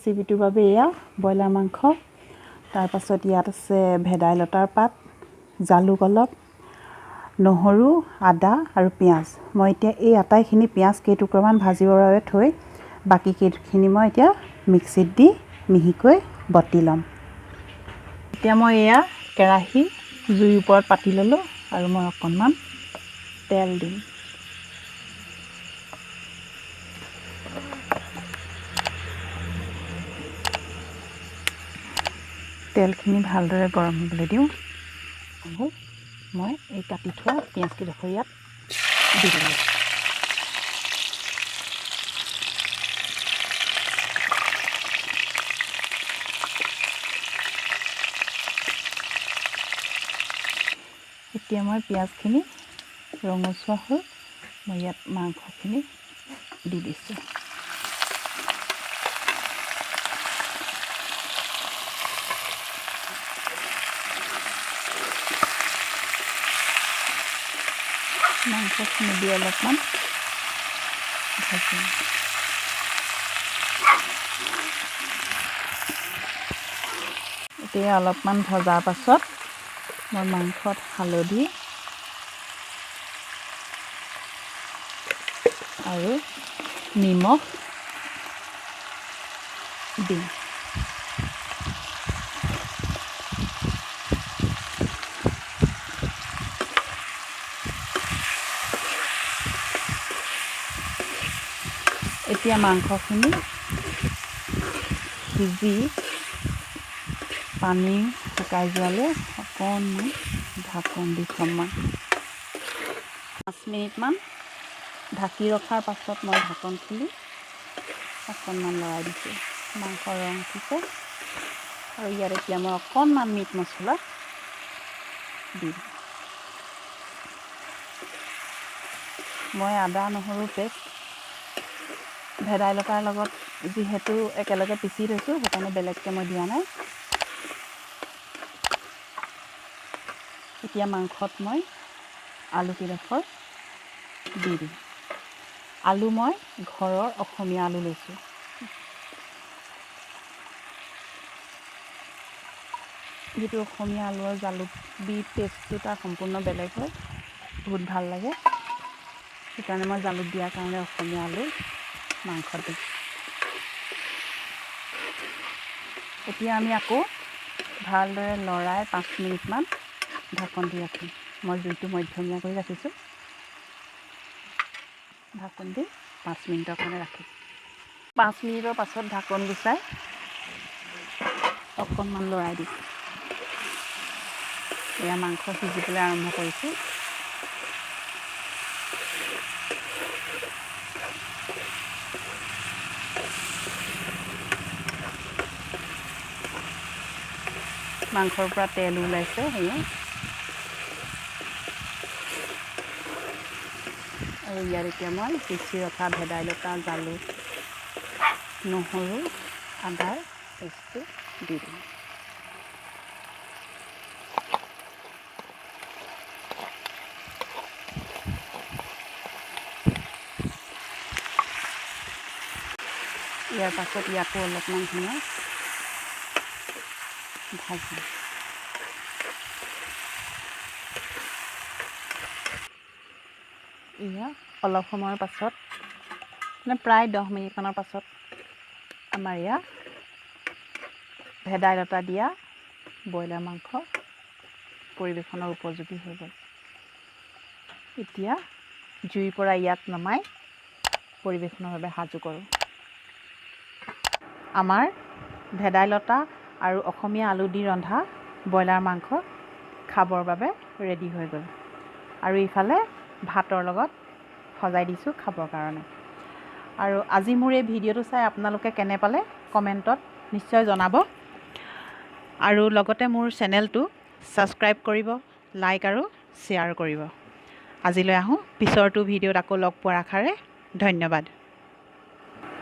ৰেচিপিটোৰ বাবে এয়া ব্ৰইলাৰ মাংস, তাৰপাছত ইয়াত আছে ভেদাইলতাৰ পাত, জালুক অলপ, নহৰু, আদা আৰু পিঁয়াজ। মই এতিয়া এই আটাইখিনি পিঁয়াজ কেইটুকুৰামান ভাজিবৰ বাবে থৈ বাকীখিনি মই এতিয়া মিক্সিত দি মিহিকৈ বটি ল'ম। এতিয়া মই এয়া কেৰাহী জুইৰ ওপৰত পাতি ল'লোঁ আৰু মই অকণমান তেল দিম। তেলখিনি ভালদৰে গৰম হ'বলৈ দিওঁ আৰু মই এই কাটি থোৱা পিঁয়াজকেইডোখৰ ইয়াত দি দিলোঁ। এতিয়া মই পিঁয়াজখিনি ৰঙচুৱা হৈ মই ইয়াত মাংসখিনি দি দিছোঁ। মাংসখিনি দি অলপমান ভাজিম। এতিয়া অলপমান ভজাৰ পাছত মই মাংসত হালধি আৰু নিমখ দিম। এতিয়া মাংসখিনি সিজি পানী শুকাই যোৱালৈ অকণমান ঢাকন দি থ'ম। মই 5 মিনিটমান ঢাকি ৰখাৰ পাছত মই ঢাকন খুলি অকণমান লৰাই দিছোঁ। মাংসৰ ৰং উঠিছে আৰু ইয়াত এতিয়া মই অকণমান মিট মছলা দিম। মই আদা নহৰু পেষ্ট ভেদাইলতাৰ লগত যিহেতু একেলগে পিচি থৈছোঁ সেইকাৰণে বেলেগকৈ মই দিয়া নাই। এতিয়া মাংসত মই আলুকেইডোখৰ দি দিম। আলু মই ঘৰৰ অসমীয়া আলু লৈছোঁ। যিটো অসমীয়া আলুৰ জালুক দি টেষ্টটো তাৰ সম্পূৰ্ণ বেলেগ হয়, বহুত ভাল লাগে। সেইকাৰণে মই জালুক দিয়াৰ কাৰণে অসমীয়া আলু মাংসত দিম। এতিয়া আমি আকৌ ভালদৰে লৰাই 5 মিনিটমান ঢাকন দি ৰাখিম। মই জুইটো মধ্যমীয়া কৰি ৰাখিছোঁ। ঢাকন দি 5 মিনিটৰ কাৰণে ৰাখিম। 5 মিনিটৰ পাছত ঢাকন গুচাই অকণমান লৰাই দিম। এয়া মাংস সিজিবলৈ আৰম্ভ কৰিছোঁ। মাংসৰ পৰা তেল ওলাইছে সেয়া, আৰু ইয়াত এতিয়া মই পিচি ৰখা ভেদাইলতা, জালুক, নহৰু, আদাৰ পেষ্টটো দি দিম। ইয়াৰ পাছত ইয়াকো অলপমান সময় ভাজিম। এয়া অলপ সময়ৰ পাছত প্ৰায় 10 মিনিটমানৰ পাছত আমাৰ এয়া ভেদাইলতা দিয়া ব্ৰইলাৰ মাংস পৰিৱেশনৰ উপযোগী হৈ গ'ল। এতিয়া জুইৰ পৰা ইয়াক নমাই পৰিৱেশনৰ বাবে সাজু কৰোঁ। আমাৰ ভেদাইলতা আৰু অসমীয়া আলু দি ৰন্ধা ব্ৰইলাৰ মাংস খাবৰ বাবে ৰেডি হৈ গ'ল। আৰু ইফালে ভাতৰ লগত সজাই দিছোঁ খাবৰ কাৰণে। আৰু আজি মোৰ এই ভিডিঅ'টো চাই আপোনালোকে কেনে পালে কমেণ্টত নিশ্চয় জনাব। আৰু লগতে মোৰ চেনেলটো ছাবস্ক্ৰাইব কৰিব, লাইক আৰু শ্বেয়াৰ কৰিব। আজিলৈ আহোঁ, পিছৰটো ভিডিঅ'ত আকৌ লগ পোৱাৰ আশাৰে ধন্যবাদ।